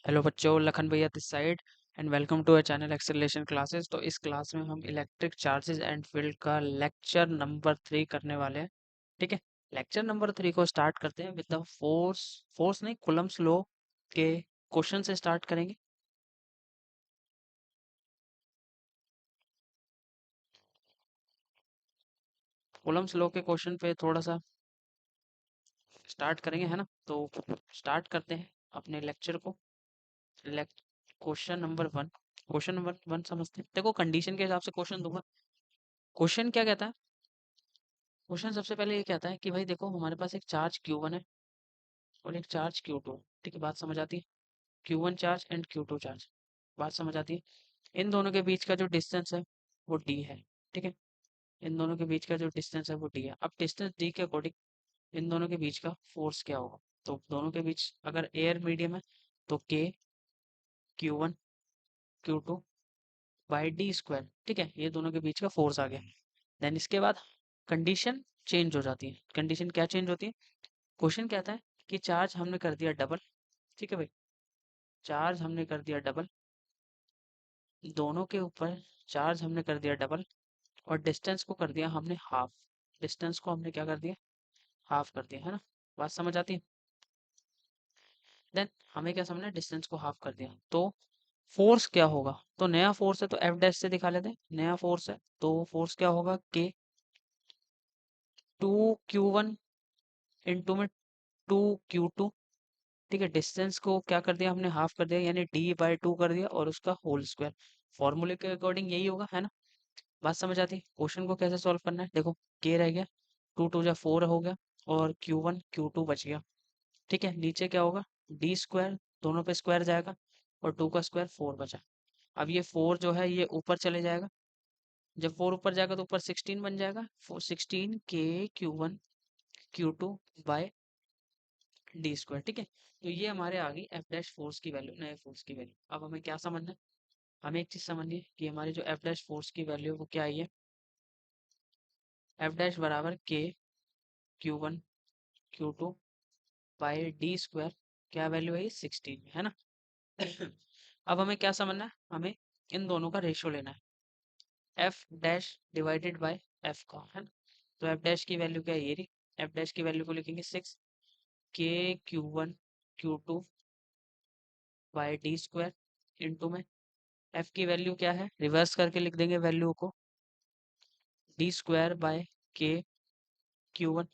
Hello बच्चों, लखन भैया this side and welcome to a channel acceleration classes. तो इस क्लास में हम इलेक्ट्रिक चार्जेस एंड फील्ड का लेक्चर नंबर 3 करने वाले हैं। ठीक है। लेक्चर नंबर 3 को स्टार्ट करते हैं विद द फोर्स नहीं, कूलम्ब्स लॉ के क्वेश्चन से स्टार्ट करेंगे। कूलम्ब्स लॉ के क्वेश्चन पे थोड़ा सा स्टार्ट करेंगे, है ना। तो स्टार्ट करते हैं अपने लेक्चर को। Question number 1। क्वेश्चन नंबर 1 समझते हैं। देखो, कंडीशन के हिसाब से क्वेश्चन दूंगा। क्वेश्चन क्या कहता है? क्वेश्चन सबसे पहले ये कहता है कि भाई देखो, हमारे पास एक चार्ज Q1 है और एक चार्ज Q2। ठीक है, बात समझ आती है। Q1 charge and Q2 charge, बात समझ आती है। इन दोनों के बीच का जो डिस्टेंस है वो D है। ठीक है, इन दोनों के बीच का जो डिस्टेंस है वो D है। अब डिस्टेंस D के अकॉर्डिंग इन दोनों के बीच का फोर्स क्या होगा? तो दोनों के बीच अगर एयर मीडियम है तो K Q1 Q2 by D square. ठीक है, ये दोनों के बीच का फोर्स आ गया। देन इसके बाद कंडीशन चेंज हो जाती है। कंडीशन क्या चेंज होती है? क्वेश्चन कहता है कि चार्ज हमने कर दिया डबल। ठीक है भाई, चार्ज हमने कर दिया डबल, दोनों के ऊपर चार्ज हमने कर दिया डबल, और डिस्टेंस को कर दिया हमने हाफ। डिस्टेंस को हमने क्या कर दिया? हाफ कर दिया, है ना। बात समझ आती है। देन हमें क्या समझना है? डिस्टेंस को हाफ कर दिया तो फोर्स क्या होगा? तो नया फोर्स है तो एफ डैश से दिखा लेते हैं। नया फोर्स है तो फोर्स क्या होगा? के 2Q1 इंटू में 2Q2। ठीक है, डिस्टेंस को क्या कर दिया हमने? हाफ कर दिया, यानी D/2 कर दिया और उसका होल स्क्वायर। फॉर्मूले के अकॉर्डिंग यही होगा, है ना। बात समझ आती है। क्वेश्चन को कैसे सॉल्व करना है? देखो, के रह गया, 2 2 जा 4 हो गया, और Q1 Q2 बच गया। ठीक है, नीचे क्या होगा? डी स्क्वायर, दोनों पे स्क्वायर जाएगा, और 2 का स्क्वायर 4 बचा। अब ये 4 जो है ये ऊपर चले जाएगा। जब 4 ऊपर जाएगा तो ऊपर 16 बन जाएगा। 16 के Q1 Q2 bye D square. ठीक है, तो ये हमारे आ गई एफ डैश फोर्स की वैल्यू, नए फोर्स की वैल्यू। अब हमें क्या समझना है? हमें एक चीज समझनी है कि हमारी जो एफ डैश फोर्स की वैल्यू है वो क्या आई है। एफ डैश बराबर के Q1 Q2 by D square. क्या वैल्यू है? 16, है ना। अब हमें क्या समझना है? हमें इन दोनों का रेशियो लेना है, F dash divided by F का, है ना। तो एफ डैश की वैल्यू क्या है? ये रही। एफ डैश की वैल्यू को लिखेंगे 6 के Q1 Q2 by D square into में एफ की वैल्यू क्या है? रिवर्स करके लिख देंगे वैल्यू को, डी स्क्वायर बाय के Q1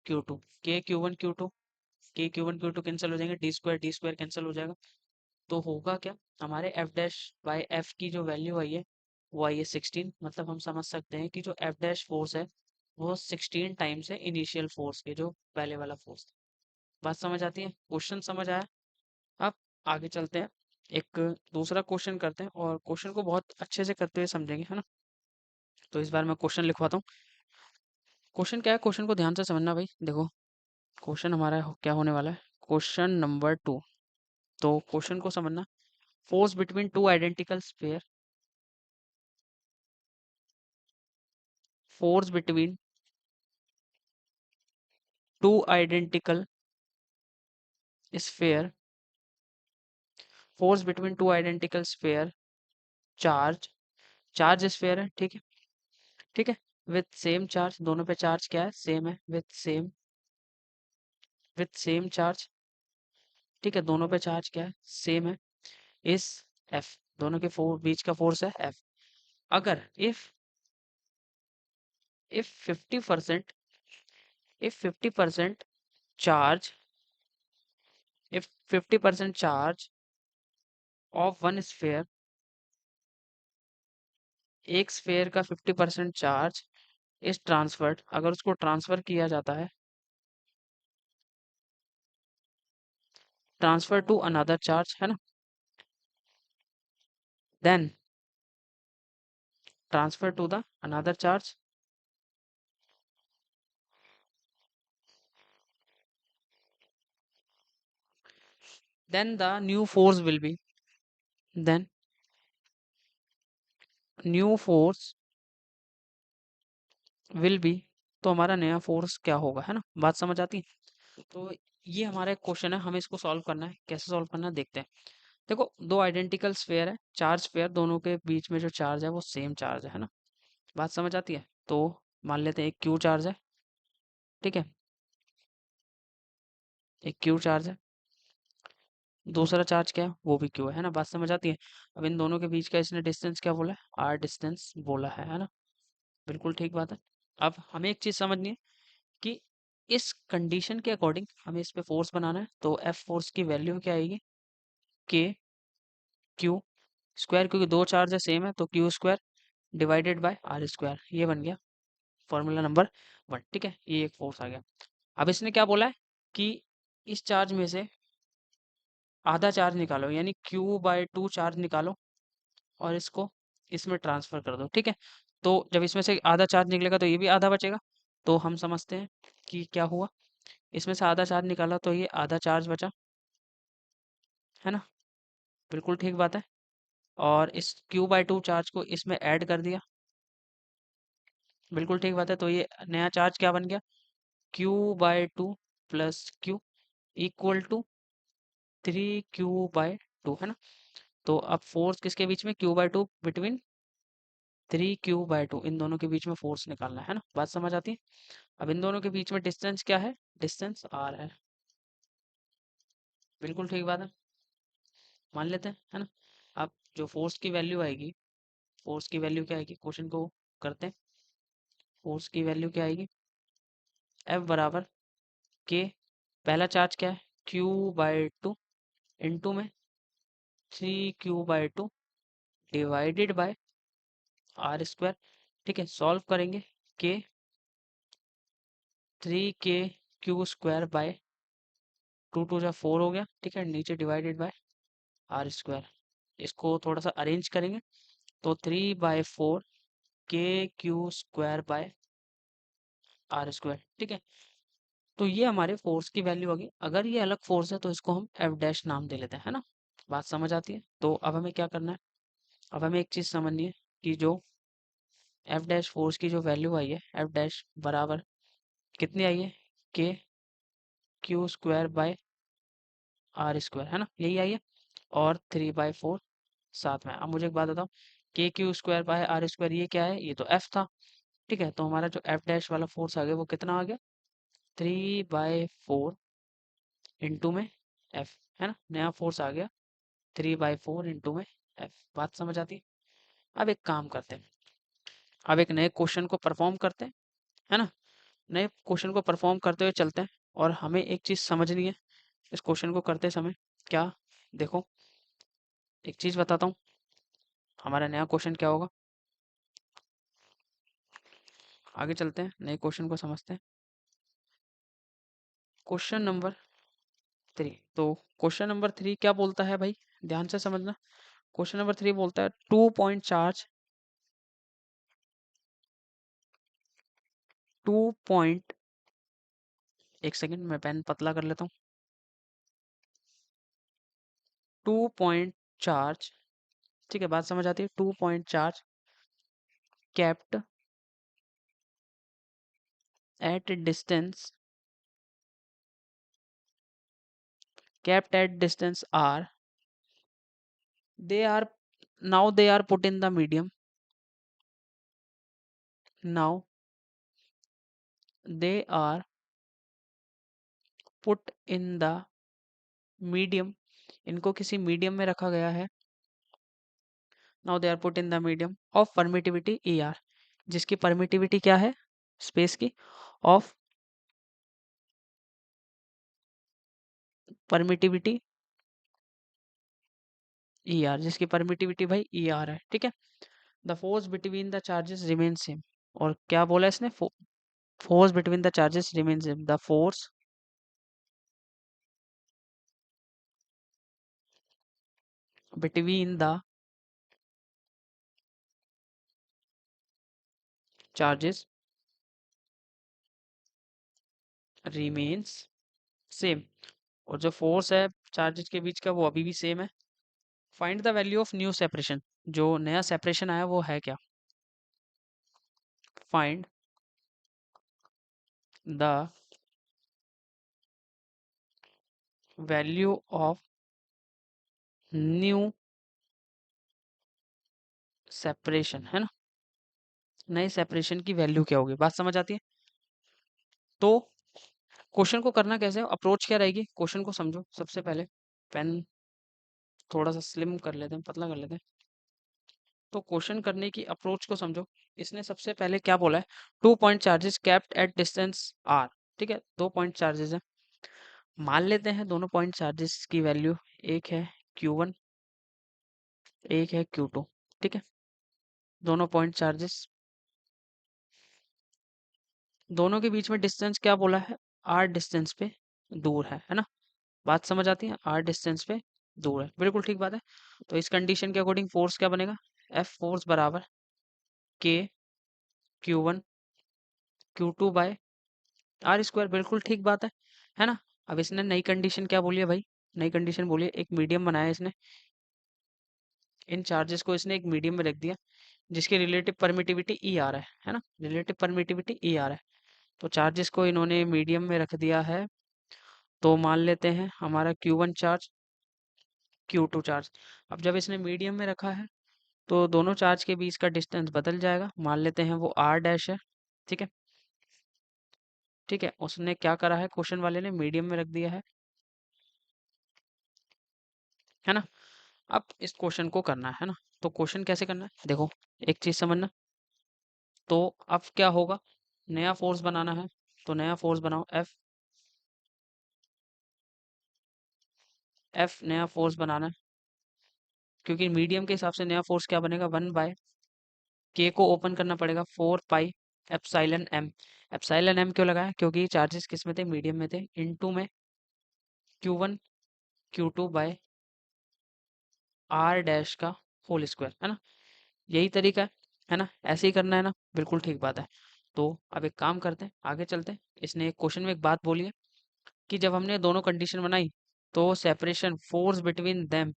Q2। के Q1 Q2 कैंसिल हो जाएंगे, डी स्क्वायर कैंसिल हो जाएगा। तो होगा क्या? हमारे एफ डैश बाय एफ की जो वैल्यू आई है वो आई है 16। मतलब हम समझ सकते हैं कि जो एफ डैश फोर्स है वो 16 टाइम्स है इनिशियल फोर्स के, जो पहले वाला फोर्स था। बात समझ आती है? क्वेश्चन समझ आया? अब आगे चलते हैं, एक दूसरा क्वेश्चन करते हैं और क्वेश्चन को बहुत अच्छे से करते हुए समझेंगे, है ना। तो इस बार मैं क्वेश्चन लिखवाता हूँ। क्वेश्चन क्या है? क्वेश्चन को ध्यान से समझना भाई। देखो, क्वेश्चन हमारा क्या होने वाला है? Question number 2। तो क्वेश्चन को समझना। Force between two identical sphere, force between two identical sphere, force between two identical sphere, charge, charge sphere है। ठीक है, ठीक है, विथ सेम चार्ज, दोनों पे चार्ज क्या है? सेम है, विथ सेम चार्ज। ठीक है, दोनों पे चार्ज क्या है? सेम है। इस एफ, दोनों के बीच का फोर्स है एफ। अगर if 50%, if 50% charge, if 50% charge of one sphere, एक स्फीयर का 50% चार्ज इस ट्रांसफर्ड, अगर उसको ट्रांसफर किया जाता है, ट्रांसफर टू अनदर चार्ज, है ना, then transfer to the another charge, then the new force will be, then new force will be, तो हमारा नया फोर्स क्या होगा, है ना। बात समझ आती है? तो ये हमारा एक क्वेश्चन है, हमें इसको सॉल्व करना है। कैसे सॉल्व करना है देखते हैं। देखो, दो आइडेंटिकल स्फेयर है, चार्ज स्फेयर, दोनों के बीच में जो चार्ज है वो सेम चार्ज है ना। बात समझ आती है? तो मान लेते हैं एक क्यू चार्ज है, ठीक है, एक क्यू चार्ज है, दूसरा चार्ज क्या है, वो भी क्यू है ना। बात समझ आती है? अब इन दोनों के बीच का इसने डिस्टेंस क्या बोला है, आर डिस्टेंस बोला है ना। बिल्कुल ठीक बात है। अब हमें एक चीज समझनी है कि इस कंडीशन के अकॉर्डिंग हमें इस पे फोर्स बनाना है। तो एफ फोर्स की वैल्यू क्या आएगी, के क्यू स्क्वायर, क्योंकि दो चार्ज है सेम है, तो Q square divided by R square. ये बन गया फॉर्मूला नंबर 1, ठीक है। ये एक फोर्स आ गया। अब इसने क्या बोला है कि इस चार्ज में से आधा चार्ज निकालो, यानी Q/2 चार्ज निकालो और इसको इसमें ट्रांसफर कर दो, ठीक है। तो जब इसमें से आधा चार्ज निकलेगा तो ये भी आधा बचेगा। तो हम समझते हैं कि क्या हुआ, इसमें से आधा चार्ज निकाला तो ये आधा चार्ज बचा, है ना। बिल्कुल ठीक बात है। और इस Q/2 चार्ज को इसमें ऐड कर दिया, बिल्कुल ठीक बात है। तो ये नया चार्ज क्या बन गया, Q/2 plus Q equal to 3Q/2, है ना। तो अब फोर्स किसके बीच में, Q/2 बिटवीन 3Q/2, इन दोनों के बीच में फोर्स निकालना है ना। बात समझ आती है? अब इन दोनों के बीच में डिस्टेंस क्या है, डिस्टेंस आर है। बिल्कुल ठीक बात है, मान लेते हैं, है ना। अब जो फोर्स की वैल्यू आएगी, फोर्स की वैल्यू क्या आएगी, क्वेश्चन को करते हैं। फोर्स की वैल्यू क्या आएगी, F बराबर के, पहला चार्ज क्या है, Q/2 इंटू में 3Q/2 divided by R square, ठीक है। सॉल्व करेंगे, के 3K/Q² बाय 2 × 4 हो गया, ठीक है। नीचे डिवाइडेड बाय आर स्क्वायर, इसको थोड़ा सा अरेंज करेंगे तो 3/4 KQ² बाय आर स्क्वायर, ठीक है। तो ये हमारे फोर्स की वैल्यू होगी। अगर ये अलग फोर्स है तो इसको हम एफ डैश नाम दे लेते हैं, है ना। बात समझ आती है? तो अब हमें क्या करना है, अब हमें एक चीज समझनी है कि जो एफ डैश फोर्स की जो वैल्यू आई है, एफ डैश बराबर कितनी आई है, KQ² बाय आर स्क्वायर, है ना, यही आई है। और 3/4 साथ में। अब मुझे एक बात बताओ, KQ² बाय आर स्क्वायर ये क्या है, ये तो एफ था, ठीक है। तो हमारा जो एफ डैश वाला फोर्स आ गया वो कितना आ गया, 3/4 इंटू में एफ, है ना। नया फोर्स आ गया 3/4 इंटू में एफ। बात समझ आती है? अब एक काम करते हैं, अब एक नए क्वेश्चन को परफॉर्म करते हैं, है ना। नए क्वेश्चन को परफॉर्म करते हुए चलते हैं। और हमें एक चीज समझनी है इस क्वेश्चन को करते समय, क्या, देखो एक चीज बताता हूँ, हमारा नया क्वेश्चन क्या होगा। आगे चलते हैं, नए क्वेश्चन को समझते हैं। Question number 3। तो क्वेश्चन नंबर 3 क्या बोलता है भाई, ध्यान से समझना। क्वेश्चन नंबर 3 बोलता है 2 पॉइंट चार्ज, 2 पॉइंट, एक सेकंड मैं पेन पतला कर लेता हूँ। 2 पॉइंट चार्ज, ठीक है, बात समझ आती है। 2 point charge kept at distance, kept at distance r, they are, now they are put in the medium, now they are put in the medium, इनको किसी मीडियम में रखा गया है। now they are put in the medium of permittivity er, जिसकी permittivity क्या है, space की, ऑफ परमिटिविटी er, जिसकी परमिटिविटी भाई er है, ठीक है। The force between the charges remain same, और क्या बोला इसने, force between the charges remain same, the force between the charges remains same, और जो फोर्स है चार्जेस के बीच का वो अभी भी सेम है। Find the value of new separation, जो नया सेपरेशन आया वो है क्या, find the value of new separation, है ना, नए सेपरेशन की वैल्यू क्या होगी, बात समझ आती है। तो क्वेश्चन को करना कैसे है, अप्रोच क्या रहेगी, क्वेश्चन को समझो सबसे पहले। पेन थोड़ा सा स्लिम कर लेते हैं, पतला कर लेते हैं। तो क्वेश्चन करने की अप्रोच को समझो। इसने सबसे पहले क्या बोला है, 2 point charges kept at distance R. ठीक है, 2 पॉइंट चार्जेस है, मान लेते हैं दोनों पॉइंट चार्जेस की वैल्यू, एक है Q1, एक है Q2। ठीक है, दोनों पॉइंट चार्जेस, दोनों के बीच में डिस्टेंस क्या बोला है, R डिस्टेंस पे दूर है ना, बात समझ आती है, R डिस्टेंस पे दूर है, बिल्कुल ठीक बात है। तो इस कंडीशन के अकॉर्डिंग फोर्स क्या बनेगा, F फोर्स बराबर K Q1 Q2 by R², बिल्कुल ठीक बात है ना। अब इसने नई कंडीशन क्या बोली है भाई, नई कंडीशन बोली है, एक मीडियम बनाया इसने, इन चार्जेस को इसने एक मीडियम में रख दिया जिसकी रिलेटिव परमिटिविटी ई आ रहा है ना, रिलेटिव परमिटिविटी ई आ रहा है। तो चार्जेस को इन्होंने मीडियम में रख दिया है, तो मान लेते हैं हमारा Q1 चार्ज, Q2 चार्ज। अब जब इसने मीडियम में रखा है तो दोनों चार्ज के बीच का डिस्टेंस बदल जाएगा, मान लेते हैं वो R डैश है। ठीक है, ठीक है, उसने क्या करा है, क्वेश्चन वाले ने मीडियम में रख दिया है ना। अब इस क्वेश्चन को करना है ना, तो क्वेश्चन कैसे करना है देखो, एक चीज समझना। तो अब क्या होगा, नया फोर्स बनाना है, तो नया फोर्स बनाओ F, नया फोर्स बनाना है, क्योंकि मीडियम के हिसाब से नया फोर्स क्या बनेगा, 1/K को ओपन करना पड़ेगा, 4 पाई एप्साइलन एम क्यों लगाया, क्योंकि चार्जेस किस में थे, मीडियम में थे, इनटू में Q1 Q2 by R dash का होल स्क्वायर, है ना, यही तरीका है ना, ऐसे ही करना है ना, बिल्कुल ठीक बात है। तो अब एक काम करते हैं, आगे चलते हैं। इसने एक क्वेश्चन में एक बात बोली है कि जब हमने दोनों कंडीशन बनाई तो सेपरेशन फोर्स बिटवीन देम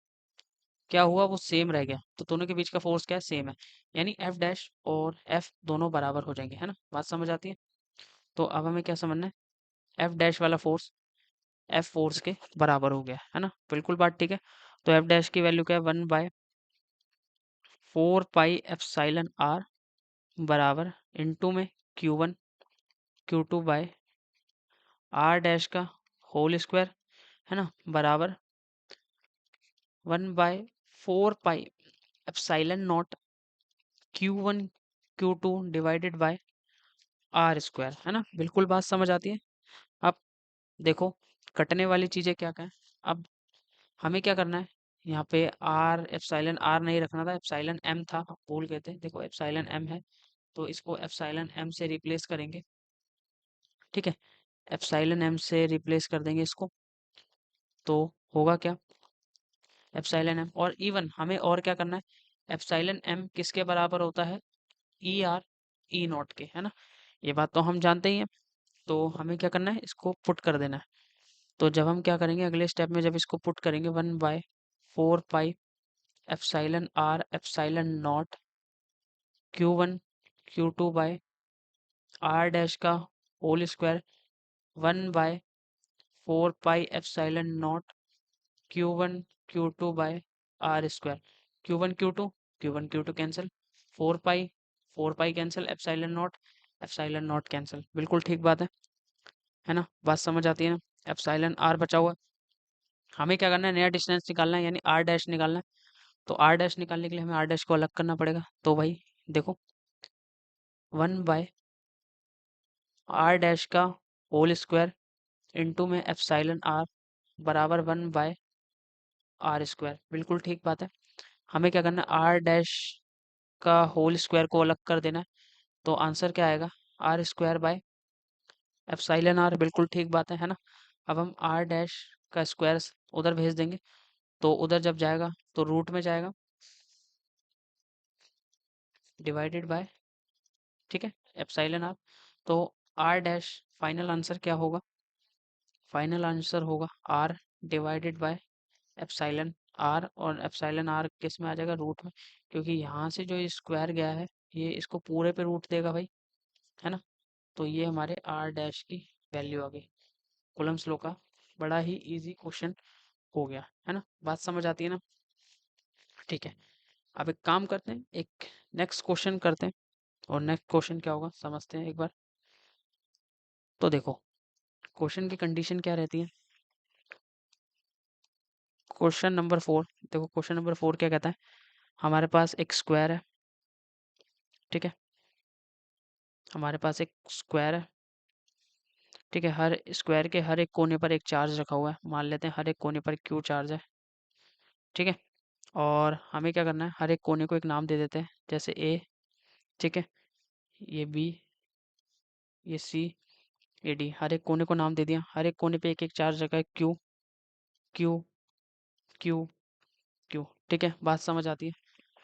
क्या हुआ, वो सेम रह गया, तो दोनों के बीच का फोर्स क्या है, सेम है, यानी F डैश और F दोनों बराबर हो जाएंगे, है ना, बात समझ आती है। तो अब हमें क्या समझना है, F डैश वाला फोर्स F फोर्स के बराबर हो गया है ना, बिल्कुल बात ठीक है। तो F डैश की वैल्यू क्या है, 1/4 पाई एप्साइलन R बराबर इनटू में Q1 Q2 by R dash का होल स्क्वायर, है ना, बराबर 1/4 pi epsilon not Q1 Q2 divided by R², है ना, बिल्कुल बात समझ आती है। अब देखो, कटने वाली चीजें क्या क्या है, अब हमें क्या करना है, यहाँ पे एप्साइलन R नहीं रखना था, एप्साइलन M था, हम भूल गए थे, देखो एप्साइलन M है, तो इसको एप्साइलन M से रिप्लेस करेंगे। ठीक है, एप्साइलन M से रिप्लेस कर देंगे इसको, तो होगा क्या, एप्साइलन M, और इवन हमें और क्या करना है, एप्साइलन M किसके बराबर होता है, ER E नॉट के, है ना, ये बात तो हम जानते ही हैं। तो हमें क्या करना है, इसको पुट कर देना है। तो जब हम क्या करेंगे अगले स्टेप में, जब इसको पुट करेंगे, 1/4 pi epsilon R epsilon not Q1 Q2 by R dash का whole square, 1/4 pi epsilon not Q1 Q2 by R², Q1 Q2 cancel, 4 pi cancel, epsilon nought cancel, बिल्कुल ठीक बात है ना, बात समझ आती है ना। एप्साइलन R बचा हुआ है, हमें क्या करना है, नया डिस्टेंस निकालना है, यानी R डैश निकालना है। तो R डैश निकालने के लिए हमें R डैश को अलग करना पड़ेगा, तो भाई देखो 1/R डैश का होल स्क्वायर इंटू में एप्साइलन R बराबर 1/R², बिल्कुल ठीक बात है। हमें क्या करना है, R डैश का होल स्क्वायर को अलग कर देना है, तो आंसर क्या आएगा, R²/एप्साइलन R, बिल्कुल ठीक बात है ना। अब हम R डैश का स्क्वायर उधर भेज देंगे, तो उधर जब जाएगा तो रूट में जाएगा, डिवाइडेड बाय, ठीक है, एप्साइलन R। तो R डैश फाइनल आंसर क्या होगा, फाइनल आंसर होगा R divided by epsilon R, और एप्साइलन R किस में आ जाएगा, रूट में, क्योंकि यहाँ से जो स्क्वायर गया है ये इसको पूरे पे रूट देगा भाई, है ना। तो ये हमारे R डैश की वैल्यू आ गई, कूलम्स लॉ का बड़ा ही इजी क्वेश्चन हो गया है ना, बात समझ आती है ना। ठीक है, अब एक काम करते हैं, एक नेक्स्ट क्वेश्चन करते हैं। और नेक्स्ट क्वेश्चन क्या होगा समझते हैं एक बार। तो देखो क्वेश्चन की कंडीशन क्या रहती है। क्वेश्चन नंबर 4, देखो क्वेश्चन नंबर 4 क्या कहता है। हमारे पास एक स्क्वायर है, ठीक है, हमारे पास एक स्क्वायर है, ठीक है। हर स्क्वायर के हर एक कोने पर एक चार्ज रखा हुआ है, मान लेते हैं हर एक कोने पर क्यू चार्ज है, ठीक है। और हमें क्या करना है, हर एक कोने को एक नाम दे देते हैं, जैसे ए, ठीक है, ये बी, ये सी, ये डी। हर एक कोने को नाम दे दिया, हर एक कोने पे एक एक चार्ज रखा है, क्यू क्यू क्यू क्यू, ठीक है, बात समझ आती है।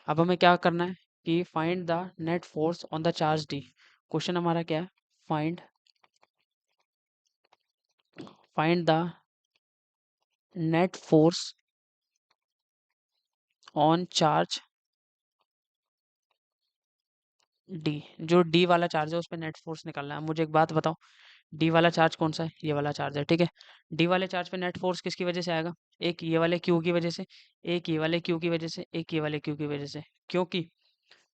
अब हमें क्या करना है कि find the net force on the charge D. Question हमारा क्या है, find find the net force on charge D. जो डी वाला चार्ज है उस पर नेट फोर्स निकालना है। मुझे एक बात बताओ, डी वाला चार्ज कौन सा है, ये वाला चार्ज है, ठीक है। डी वाले चार्ज पे नेट फोर्स किसकी वजह से आएगा, एक ये वाले क्यू की वजह से, एक ये वाले क्यू की वजह से, एक ये वाले क्यू की वजह से। क्योंकि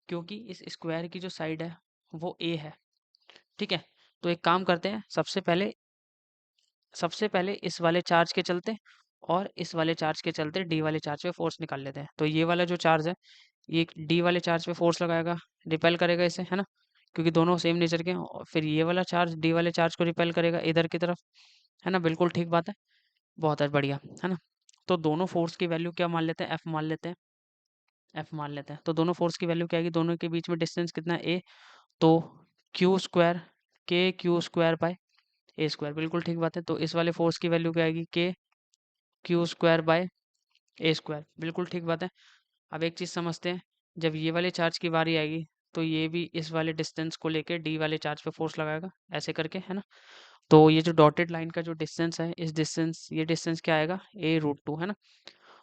क्योंकि इस स्क्वायर की जो साइड है वो ए है, ठीक है। तो एक काम करते हैं, सबसे पहले इस वाले चार्ज के चलते और इस वाले चार्ज के चलते डी वाले चार्ज पे फोर्स निकाल लेते हैं। तो ये वाला जो चार्ज है, ये डी वाले चार्ज पे फोर्स लगाएगा, रिपेल करेगा इसे, है ना, क्योंकि दोनों सेम नेचर के हैं। और फिर ये वाला चार्ज डी वाले चार्ज को रिपेल करेगा इधर की तरफ, है ना, बिल्कुल ठीक बात है, बहुत है बढ़िया, है ना। तो दोनों फोर्स की वैल्यू क्या मान लेते हैं, एफ मान लेते हैं, एफ मान लेते हैं। तो दोनों फोर्स की वैल्यू क्या आएगी, दोनों के बीच में डिस्टेंस कितना है, ए। तो क्यू स्क्वायर, के Q square by A square, बिल्कुल ठीक बात है। तो इस वाले फोर्स की वैल्यू क्या आएगी, के Q square by A square, बिल्कुल ठीक बात है। अब एक चीज़ समझते हैं, जब ये वाले चार्ज की बारी आएगी तो ये भी इस वाले डिस्टेंस को लेके डी वाले चार्ज पे फोर्स लगाएगा, ऐसे करके, है ना। तो ये जो डॉटेड लाइन का जो डिस्टेंस है, इस डिस्टेंस, ये डिस्टेंस क्या आएगा, a√2, है ना।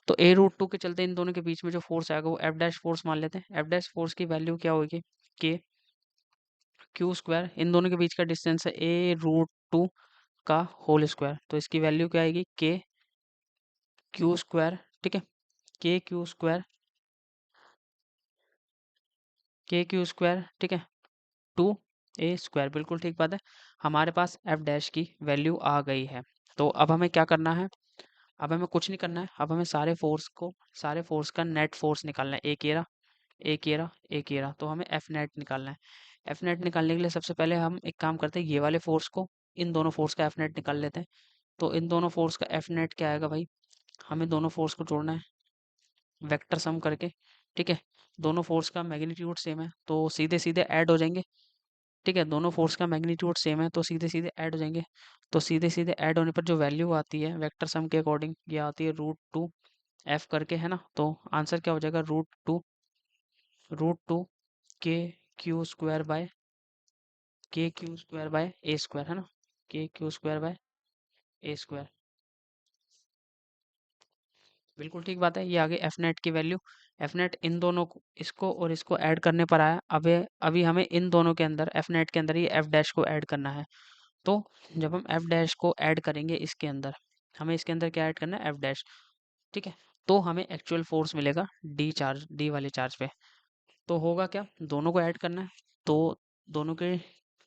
तो a√2 के चलते इन दोनों के बीच में जो फोर्स आएगा वो एफ डैश फोर्स मान लेते हैं। एफ डैश फोर्स की वैल्यू क्या होगी, के क्यू स्क्वायर, इन दोनों के बीच का डिस्टेंस है a√2 का होल स्क्वायर। तो इसकी वैल्यू क्या आएगी, के क्यू स्क्वायर, ठीक है, के क्यू स्क्वायर, के क्यू स्क्वायर, ठीक है, 2a स्क्वायर, बिल्कुल ठीक बात है। हमारे पास एफ डैश की वैल्यू आ गई है। तो अब हमें क्या करना है, अब हमें कुछ नहीं करना है, अब हमें सारे फोर्स का नेट फोर्स निकालना है। एक ये रहा, एक ये रहा, एक ये रहा, तो हमें एफ नेट निकालना है। एफ नेट निकालने के लिए सबसे पहले हम एक काम करते हैं, ये वाले फोर्स को, इन दोनों फोर्स का एफ नेट निकाल लेते हैं। तो इन दोनों फोर्स का एफ नेट क्या आएगा भाई, हमें दोनों फोर्स को जोड़ना है वेक्टर सम करके, ठीक है। दोनों फोर्स का मैग्नीट्यूड सेम है तो सीधे सीधे ऐड हो जाएंगे, ठीक है। दोनों फोर्स का मैग्नीट्यूड सेम है तो सीधे सीधे ऐड हो जाएंगे। तो सीधे सीधे ऐड होने पर जो वैल्यू आती है वेक्टर सम के अकॉर्डिंग, ये आती है √2 एफ करके, है ना। तो आंसर क्या हो जाएगा, √2 के Q square by A square, है ना, के Q square by A square, बिल्कुल ठीक बात है। ये आगे एफ नेट की वैल्यू, एफ नेट इन दोनों को, इसको और इसको ऐड करने पर आया। अब अभी हमें इन दोनों के अंदर, एफ नेट के अंदर ये एफ डैश को ऐड करना है। तो जब हम एफ डैश को ऐड करेंगे इसके अंदर, हमें इसके अंदर क्या ऐड करना है, एफ डैश, ठीक है। तो हमें एक्चुअल फोर्स मिलेगा डी वाले चार्ज पे। तो होगा क्या, दोनों को ऐड करना है, तो दोनों के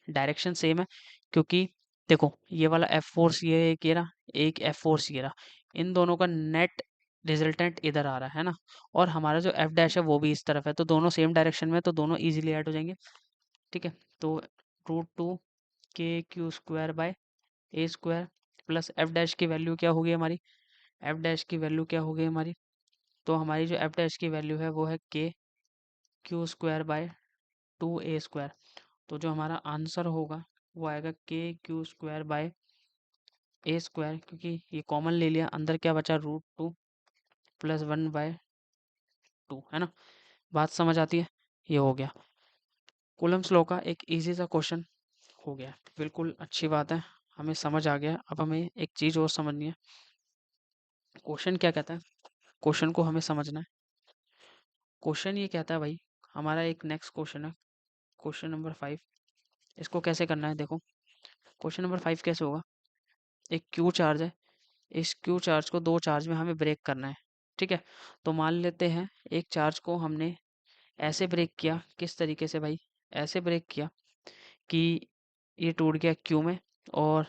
डायरेक्शन सेम है, क्योंकि देखो ये वाला एफ फोर्स, ये एक ये रहा, एक एफ फोर्स ये रहा, इन दोनों का नेट रिजल्टेंट इधर आ रहा है ना। और हमारा जो एफ डैश है वो भी इस तरफ है, तो दोनों सेम डायरेक्शन में, तो दोनों इजीली ऐड हो जाएंगे, ठीक है। तो √2 के Q square by A square plus F dash की वैल्यू क्या होगी हमारी, एफ डैश की वैल्यू क्या होगी हमारी, तो हमारी जो एफ डैश की वैल्यू है वो है के Q square by 2a square. तो जो हमारा आंसर होगा वो आएगा के Q square by A square, क्योंकि ये कॉमन ले लिया, अंदर क्या बचा, √2 प्लस 1/2, है ना, बात समझ आती है। ये हो गया कूलम्स लॉ का एक इजी सा क्वेश्चन हो गया, बिल्कुल अच्छी बात है, हमें समझ आ गया। अब हमें एक चीज़ और समझनी है, क्वेश्चन क्या कहता है, क्वेश्चन को हमें समझना है। क्वेश्चन ये कहता है भाई, हमारा एक नेक्स्ट क्वेश्चन है, क्वेश्चन नंबर 5। इसको कैसे करना है, देखो क्वेश्चन नंबर 5 कैसे होगा, एक क्यू चार्ज है, इस क्यू चार्ज को दो चार्ज में हमें ब्रेक करना है। ठीक है, तो मान लेते हैं एक चार्ज को हमने ऐसे ब्रेक किया। किस तरीके से भाई? ऐसे ब्रेक किया कि ये टूट गया क्यू में, और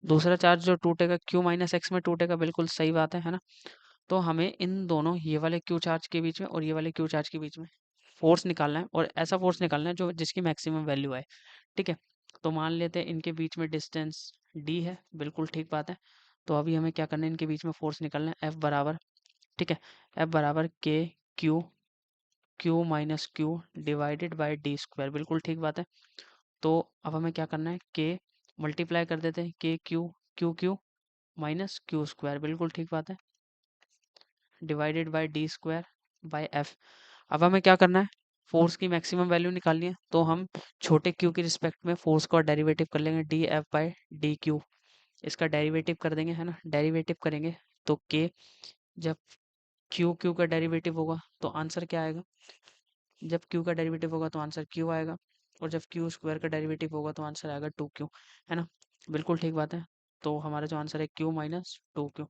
दूसरा चार्ज जो टूटेगा क्यू माइनस एक्स में टूटेगा। बिल्कुल सही बात है ना? तो हमें इन दोनों, ये वाले क्यू चार्ज के बीच में और ये वाले क्यू चार्ज के बीच में फोर्स निकालना है, और ऐसा फोर्स निकालना है जो जिसकी मैक्सिमम वैल्यू है। ठीक है, तो मान लेते हैं इनके बीच में डिस्टेंस डी है। बिल्कुल ठीक बात है। तो अभी हमें क्या करना है, इनके बीच में फोर्स निकालना है। एफ बराबर, ठीक है, एफ बराबर के Q, Q minus Q divided by D square. बिल्कुल ठीक बात है। तो अब हमें क्या करना है, के मल्टीप्लाई कर देते हैं, के Q, Q Q minus Q square. बिल्कुल ठीक बात है, divided by D square by F. अब हमें क्या करना है, फोर्स की मैक्सिमम वैल्यू निकालनी है। तो हम छोटे क्यू की रिस्पेक्ट में फोर्स का डेरिवेटिव कर लेंगे, D F by D Q. इसका डेरिवेटिव कर देंगे, है ना? डेरिवेटिव करेंगे तो के, जब क्यू क्यू का डेरिवेटिव होगा तो आंसर क्या आएगा? जब क्यू का डेरिवेटिव होगा तो आंसर क्यू आएगा, और जब क्यू स्क्वायर का डेरिवेटिव होगा तो आंसर आएगा टू क्यू, है ना? बिल्कुल ठीक बात है। तो हमारा जो आंसर है क्यू माइनस टू क्यू।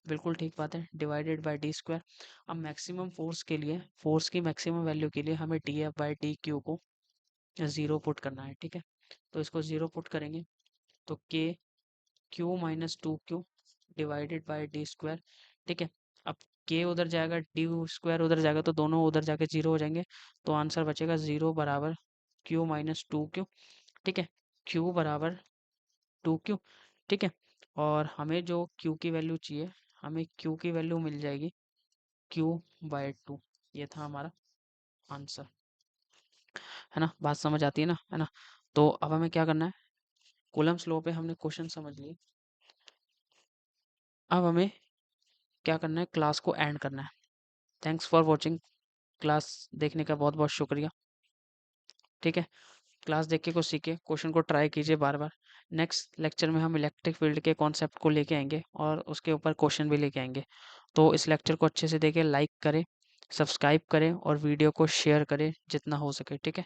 बिल्कुल ठीक बात है, डिवाइडेड बाय डी स्क्वायर। अब मैक्सिमम फोर्स के लिए, फोर्स की मैक्सिमम वैल्यू के लिए हमें D F by D Q को ज़ीरो पुट करना है। ठीक है, तो इसको ज़ीरो पुट करेंगे तो के Q minus two Q divided by D square. ठीक है, अब के उधर जाएगा, डी स्क्वायर उधर जाएगा, तो दोनों उधर जाके जीरो हो जाएंगे। तो आंसर बचेगा जीरो बराबर क्यू माइनस टू क्यू। ठीक है, क्यू बराबर टू क्यू। ठीक है, और हमें जो क्यू की वैल्यू चाहिए, हमें क्यू की वैल्यू मिल जाएगी क्यू बाय टू। ये था हमारा आंसर, है ना? बात समझ आती है ना? तो अब हमें क्या करना है, कूलम्स लॉ पे हमने क्वेश्चन समझ लिए। अब हमें क्या करना है, क्लास को एंड करना है। Thanks for watching. क्लास देखने का बहुत बहुत शुक्रिया। ठीक है, क्लास देख के कुछ सीखे, क्वेश्चन को ट्राई कीजिए बार बार। नेक्स्ट लेक्चर में हम इलेक्ट्रिक फील्ड के कॉन्सेप्ट को लेके आएंगे और उसके ऊपर क्वेश्चन भी लेके आएंगे। तो इस लेक्चर को अच्छे से देखें, लाइक करें, सब्सक्राइब करें और वीडियो को शेयर करें जितना हो सके। ठीक है,